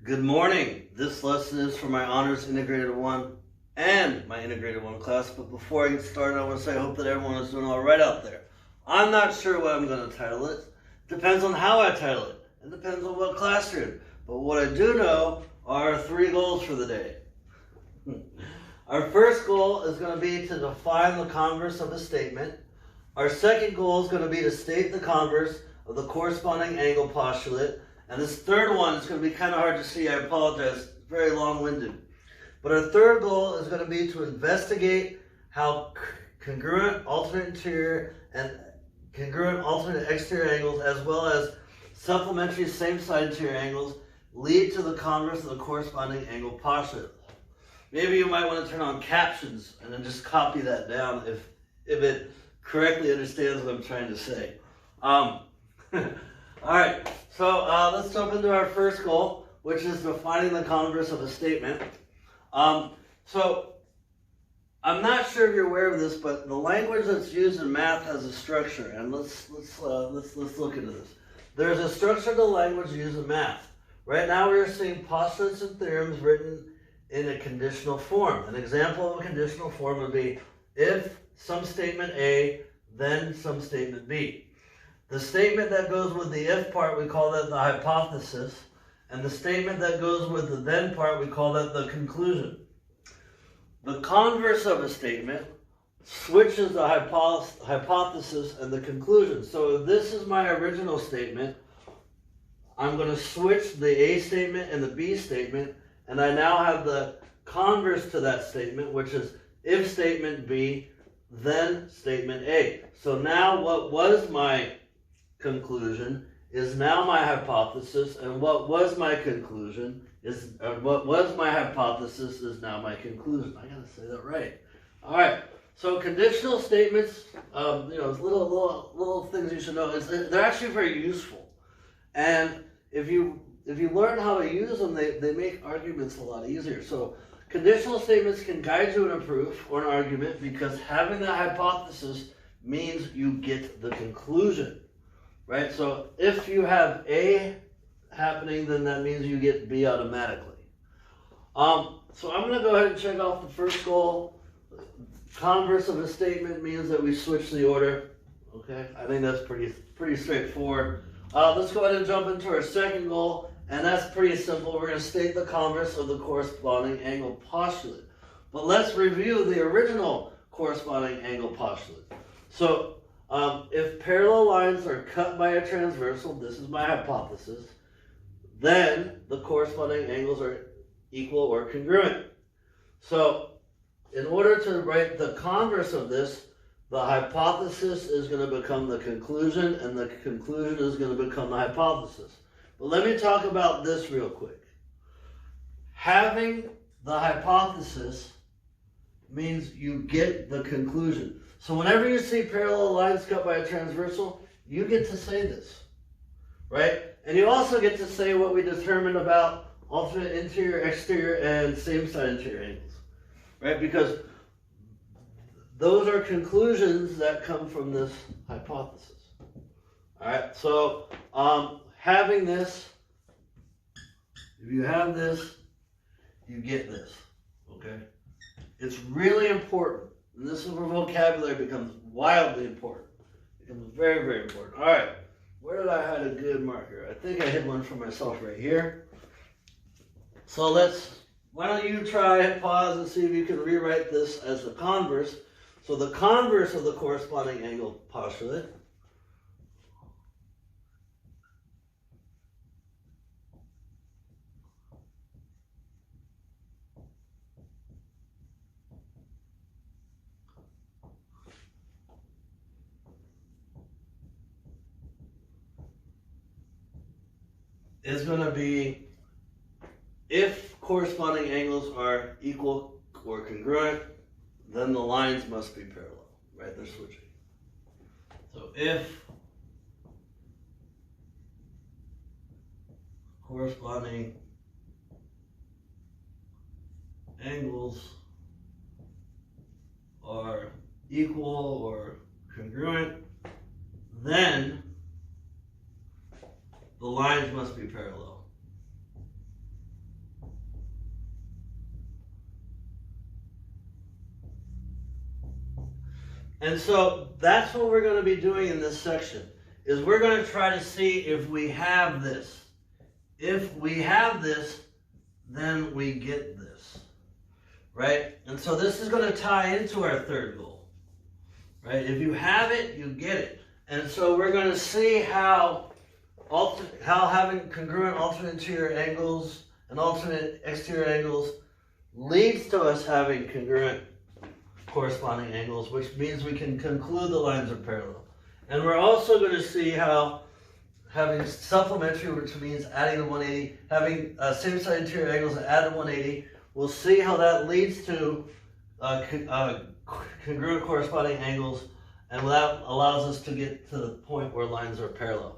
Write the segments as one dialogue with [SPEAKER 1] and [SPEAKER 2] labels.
[SPEAKER 1] Good morning. This lesson is for my Honors Integrated 1 and my Integrated 1 class. But before I get started, I want to say I hope that everyone is doing all right out there. I'm not sure what I'm going to title it. Depends on how I title it. It depends on what class you're in. But what I do know are 3 goals for the day. Our first goal is going to be to define the converse of a statement. Our second goal is going to be to state the converse of the corresponding angle postulate. And this third one is going to be kind of hard to see. I apologize. It's very long-winded. But our third goal is going to be to investigate how congruent alternate interior and congruent alternate exterior angles, as well as supplementary same-side interior angles, lead to the converse of the corresponding angle postulate. Maybe you might want to turn on captions and then just copy that down if it correctly understands what I'm trying to say. All right, so let's jump into our first goal, which is defining the converse of a statement. So I'm not sure if you're aware of this, but the language that's used in math has a structure, and let's look into this. There's a structure to language used in math. Right now we're seeing postulates and theorems written in a conditional form. An example of a conditional form would be if some statement A, then some statement B. The statement that goes with the if part, we call that the hypothesis, and the statement that goes with the then part, we call that the conclusion. The converse of a statement switches the hypothesis and the conclusion. So if this is my original statement, I'm going to switch the A statement and the B statement, and I now have the converse to that statement, which is if statement B, then statement A. So now what was my conclusion is now my hypothesis, and what was my conclusion is, what was my hypothesis is now my conclusion. I gotta say that right. All right. So conditional statements, little things you should know. They're actually very useful, and if you learn how to use them, they make arguments a lot easier. So conditional statements can guide you in a proof or an argument because having that hypothesis means you get the conclusion. Right, so if you have A happening, then that means you get B automatically. So I'm going to go ahead and check off the first goal. Converse of a statement means that we switch the order. Okay, I think that's pretty straightforward. Let's go ahead and jump into our second goal, and that's pretty simple. We're going to state the converse of the corresponding angle postulate. But let's review the original corresponding angle postulate. So if parallel lines are cut by a transversal, this is my hypothesis, then the corresponding angles are equal or congruent. So in order to write the converse of this, the hypothesis is going to become the conclusion, and the conclusion is going to become the hypothesis. But let me talk about this real quick. Having the hypothesis means you get the conclusion. So whenever you see parallel lines cut by a transversal, you get to say this, right? And you also get to say what we determined about alternate interior, exterior, and same-side interior angles, right? Because those are conclusions that come from this hypothesis. All right, so having this, if you have this, you get this, okay? It's really important. And this is where vocabulary becomes wildly important. It becomes very, very important. All right, where did I have a good marker? I think I hid one for myself right here. So why don't you try, hit pause, and see if you can rewrite this as the converse. So the converse of the corresponding angle postulate is going to be if corresponding angles are equal or congruent, then the lines must be parallel, right? They're switching. So if corresponding angles are equal or congruent, then the lines must be parallel. And so that's what we're going to be doing in this section, is we're going to try to see if we have this. If we have this, then we get this, right? And so this is going to tie into our third goal, right? If you have it, you get it. And so we're going to see how having congruent alternate interior angles and alternate exterior angles leads to us having congruent corresponding angles, which means we can conclude the lines are parallel. And we're also going to see how having supplementary, which means adding the 180, having same side interior angles and added 180, we'll see how that leads to congruent corresponding angles, and that allows us to get to the point where lines are parallel.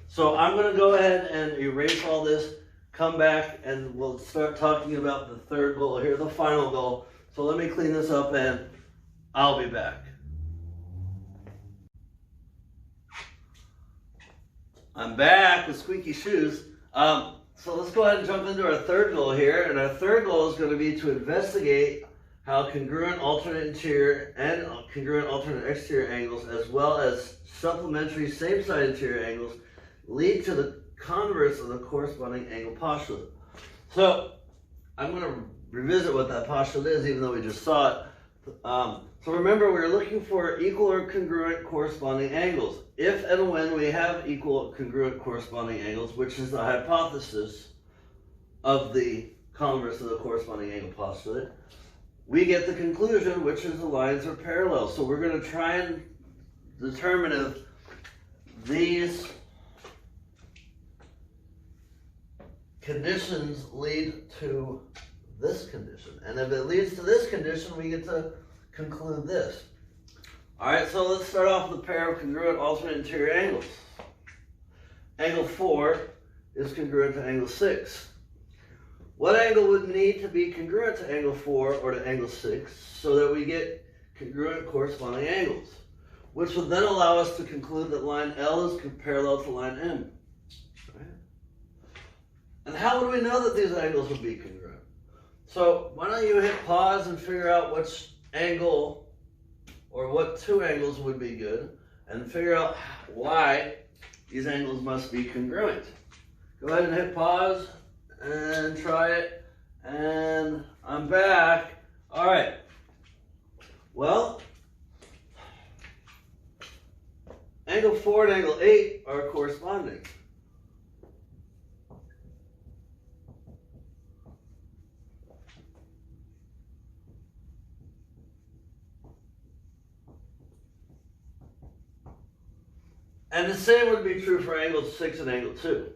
[SPEAKER 1] So I'm going to go ahead and erase all this, come back, and we'll start talking about the third goal here, the final goal. So let me clean this up and I'll be back. I'm back with squeaky shoes. So let's go ahead and jump into our third goal here. And our third goal is going to be to investigate how congruent alternate interior and congruent alternate exterior angles, as well as supplementary same side interior angles, lead to the converse of the corresponding angle postulate. So I'm going to revisit what that postulate is, even though we just saw it. So remember, we're looking for equal or congruent corresponding angles. If and when we have equal or congruent corresponding angles, which is the hypothesis of the converse of the corresponding angle postulate, we get the conclusion, which is the lines are parallel. So we're going to try and determine if these conditions lead to this condition. And if it leads to this condition, we get to conclude this. All right, so let's start off with a pair of congruent alternate interior angles. Angle 4 is congruent to angle 6. What angle would need to be congruent to angle 4 or to angle 6 so that we get congruent corresponding angles, which would then allow us to conclude that line L is parallel to line M. Right? And how would we know that these angles would be congruent? So why don't you hit pause and figure out which angle or what two angles would be good, and figure out why these angles must be congruent. Go ahead and hit pause and try it, and I'm back. All right. Well, angle 4 and angle 8 are corresponding. And the same would be true for angle 6 and angle 2.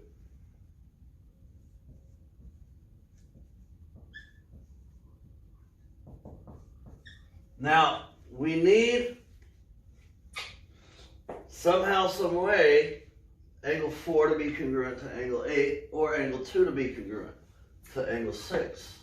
[SPEAKER 1] Now, we need somehow, some way, angle 4 to be congruent to angle 8, or angle 2 to be congruent to angle 6.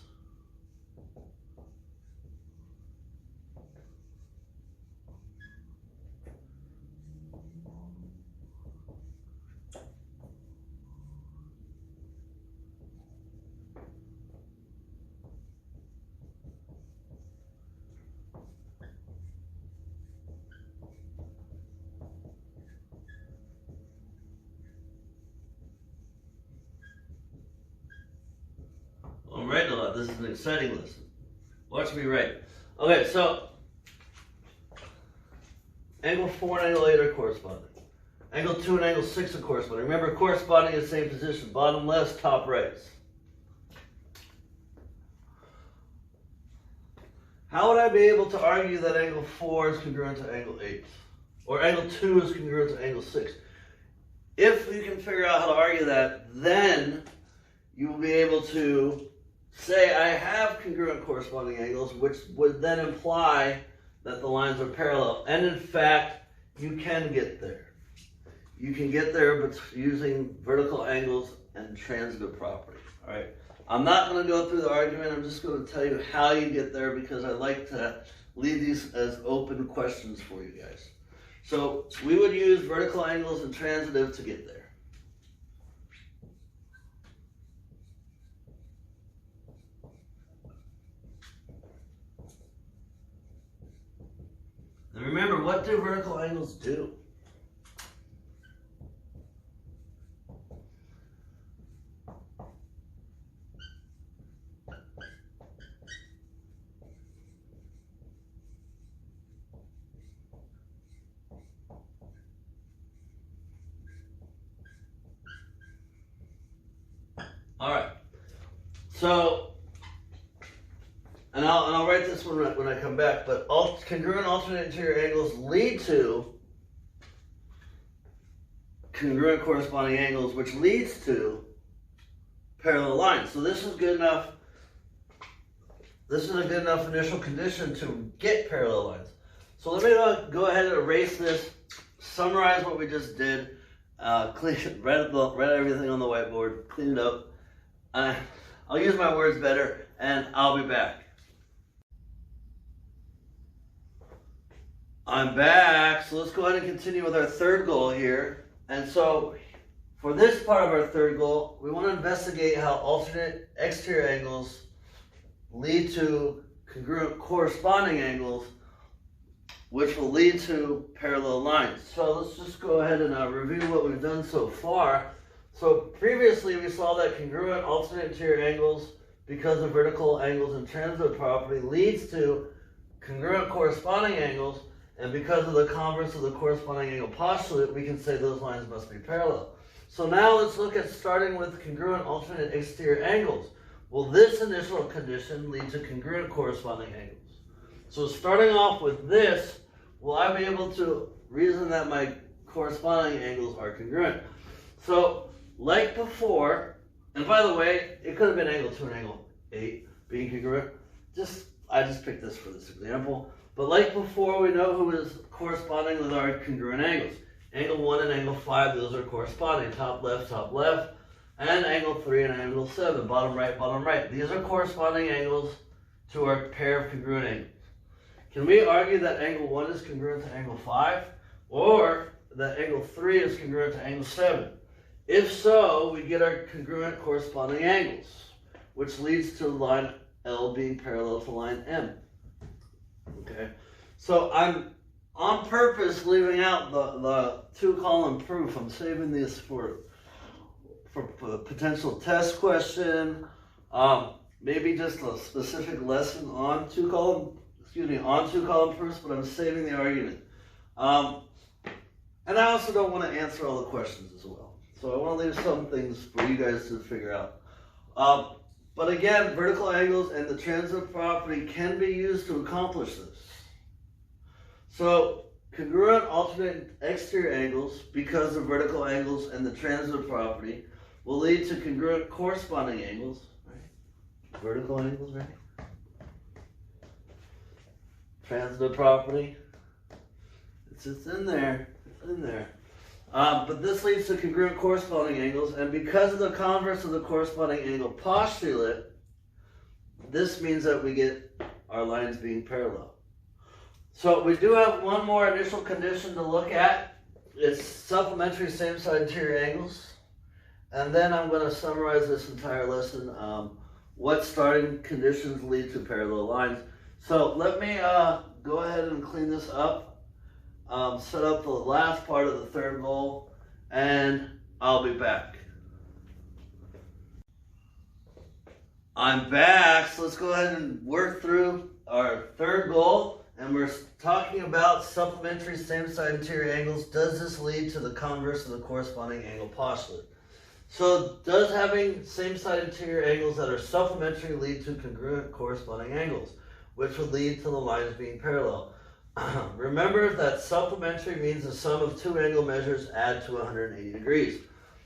[SPEAKER 1] I'm writing a lot. This is an exciting lesson. Watch me write. Okay, so angle 4 and angle 8 are corresponding. Angle 2 and angle 6 are corresponding. Remember, corresponding is the same position. Bottom left, top right. How would I be able to argue that angle 4 is congruent to angle 8? Or angle 2 is congruent to angle 6? If you can figure out how to argue that, then you will be able to say I have congruent corresponding angles, which would then imply that the lines are parallel. And in fact, you can get there. You can get there but using vertical angles and transitive properties. All right. I'm not going to go through the argument. I'm just going to tell you how you get there, because I like to leave these as open questions for you guys. So we would use vertical angles and transitive to get there. And remember, what do vertical angles do? All right. So, and I'll write this one when I come back, but congruent alternate interior angles lead to congruent corresponding angles, which leads to parallel lines. So this is good enough. This is a good enough initial condition to get parallel lines. So let me go ahead and erase this, summarize what we just did, read everything on the whiteboard, clean it up. I'll use my words better, and I'll be back. I'm back, so let's go ahead and continue with our third goal here. And so, for this part of our third goal, we want to investigate how alternate exterior angles lead to congruent corresponding angles, which will lead to parallel lines. So let's just go ahead and review what we've done so far. So previously we saw that congruent alternate interior angles, because of vertical angles and transitive property, leads to congruent corresponding angles, and because of the converse of the corresponding angle postulate, we can say those lines must be parallel. So now let's look at starting with congruent alternate exterior angles. Will this initial condition lead to congruent corresponding angles? So starting off with this, will I be able to reason that my corresponding angles are congruent? So, like before, and by the way, it could have been angle 2 and angle 8 being congruent. I just picked this for this example. But like before, we know who is corresponding with our congruent angles. Angle 1 and angle 5, those are corresponding. Top left, and angle 3 and angle 7, bottom right. These are corresponding angles to our pair of congruent angles. Can we argue that angle 1 is congruent to angle 5? Or that angle 3 is congruent to angle 7? If so, we get our congruent corresponding angles, which leads to line L being parallel to line M. Okay, so I'm on purpose leaving out the 2-column proof. I'm saving these for a potential test question, maybe just a specific lesson on 2-column proofs, but I'm saving the argument. And I also don't want to answer all the questions as well. So I want to leave some things for you guys to figure out. But again, vertical angles and the transitive property can be used to accomplish this. So congruent alternate exterior angles, because of vertical angles and the transitive property, will lead to congruent corresponding angles. Right? Vertical angles, right? Transitive property. It's in there. It's in there. But this leads to congruent corresponding angles, and because of the converse of the corresponding angle postulate, this means that we get our lines being parallel. So we do have one more initial condition to look at. It's supplementary same-side interior angles. And then I'm going to summarize this entire lesson. What starting conditions lead to parallel lines. So let me go ahead and clean this up. Set up the last part of the third goal, and I'll be back. I'm back, so let's go ahead and work through our third goal, and we're talking about supplementary same-side interior angles. Does this lead to the converse of the corresponding angle postulate? So does having same-side interior angles that are supplementary lead to congruent corresponding angles, which would lead to the lines being parallel? Remember that supplementary means the sum of two angle measures add to 180 degrees.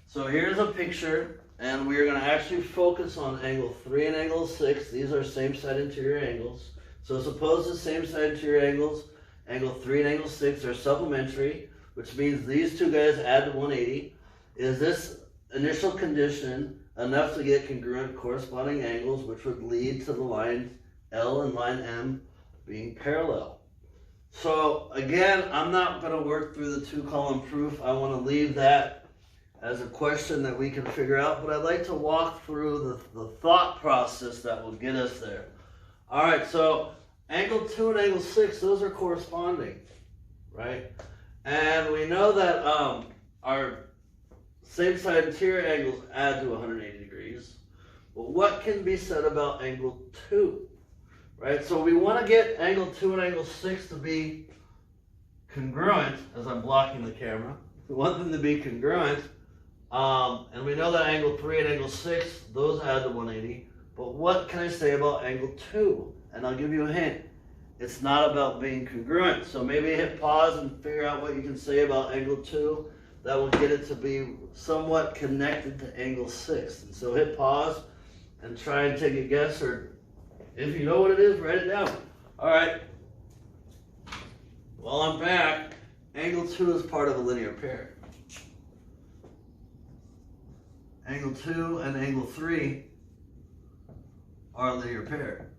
[SPEAKER 1] So here's a picture, and we're going to actually focus on angle 3 and angle 6. These are same-side interior angles. So suppose the same-side interior angles, angle 3 and angle 6, are supplementary, which means these two guys add to 180. Is this initial condition enough to get congruent corresponding angles, which would lead to the line L and line M being parallel? So again, I'm not going to work through the two-column proof. I want to leave that as a question that we can figure out, but I'd like to walk through the thought process that will get us there. All right, so angle 2 and angle 6, those are corresponding, right? And we know that our same side interior angles add to 180 degrees. But what can be said about angle 2? Right? So we want to get angle 2 and angle 6 to be congruent, as I'm blocking the camera. We want them to be congruent. And we know that angle 3 and angle 6, those add to 180. But what can I say about angle 2? And I'll give you a hint. It's not about being congruent. So maybe hit pause and figure out what you can say about angle 2. That will get it to be somewhat connected to angle 6. And so hit pause and try and take a guess, or if you know what it is, write it down. All right. Well, I'm back. Angle 2 is part of a linear pair. Angle 2 and angle 3 are a linear pair.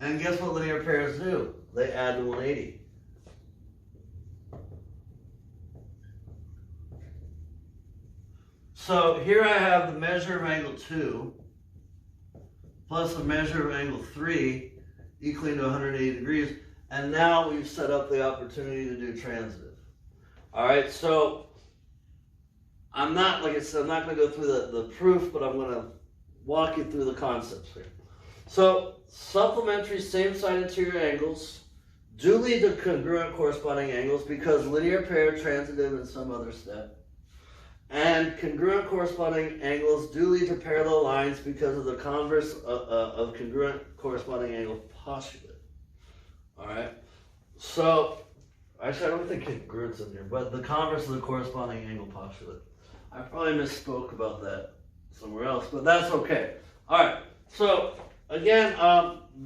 [SPEAKER 1] And guess what linear pairs do? They add to 180. So here I have the measure of angle 2 plus the measure of angle 3 equaling to 180 degrees. And now we've set up the opportunity to do transitive. All right, so I'm not, like I said, I'm not going to go through the proof, but I'm going to walk you through the concepts here. So supplementary same-side interior angles do lead to congruent corresponding angles because linear pair, transitive, and some other step. And congruent corresponding angles do lead to parallel lines because of the converse of congruent corresponding angle postulate. All right. So, actually, I don't think congruent's in here, but the converse of the corresponding angle postulate. I probably misspoke about that somewhere else, but that's okay. All right. So, again,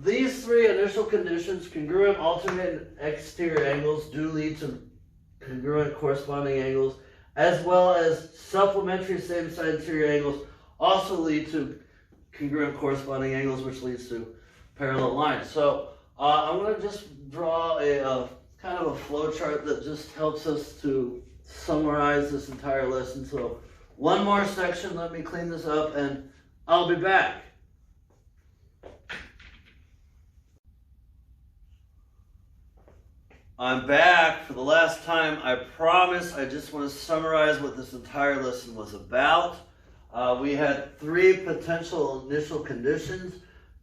[SPEAKER 1] these three initial conditions, congruent alternate and exterior angles, do lead to congruent corresponding angles, as well as supplementary same-side interior angles also lead to congruent corresponding angles, which leads to parallel lines. So I'm going to just draw a kind of a flow chart that just helps us to summarize this entire lesson. So one more section, let me clean this up, and I'll be back. I'm back for the last time. I promise I just want to summarize what this entire lesson was about. We had three potential initial conditions.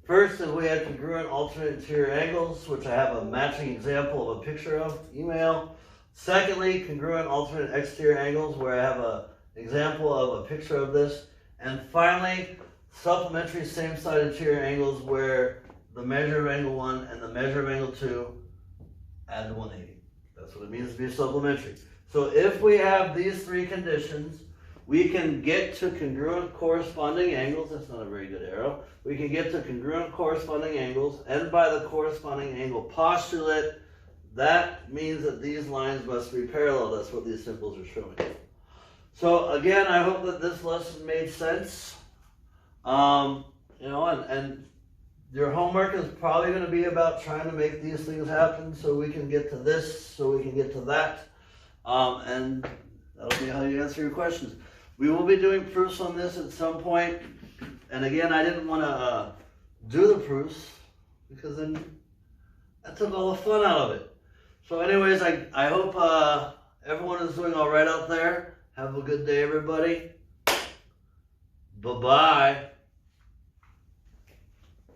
[SPEAKER 1] First, we had congruent alternate interior angles, which I have a matching example of a picture of, email. Secondly, congruent alternate exterior angles, where I have an example of a picture of this. And finally, supplementary same-side interior angles, where the measure of angle 1 and the measure of angle 2 add to 180. That's what it means to be supplementary. So if we have these three conditions, we can get to congruent corresponding angles. That's not a very good arrow. We can get to congruent corresponding angles, and by the corresponding angle postulate, that means that these lines must be parallel. That's what these symbols are showing. So again, I hope that this lesson made sense. And your homework is probably going to be about trying to make these things happen so we can get to this, so we can get to that. And that'll be how you answer your questions. We will be doing proofs on this at some point. And again, I didn't want to do the proofs because then that took all the fun out of it. So anyways, I hope everyone is doing all right out there. Have a good day, everybody. Bye-bye.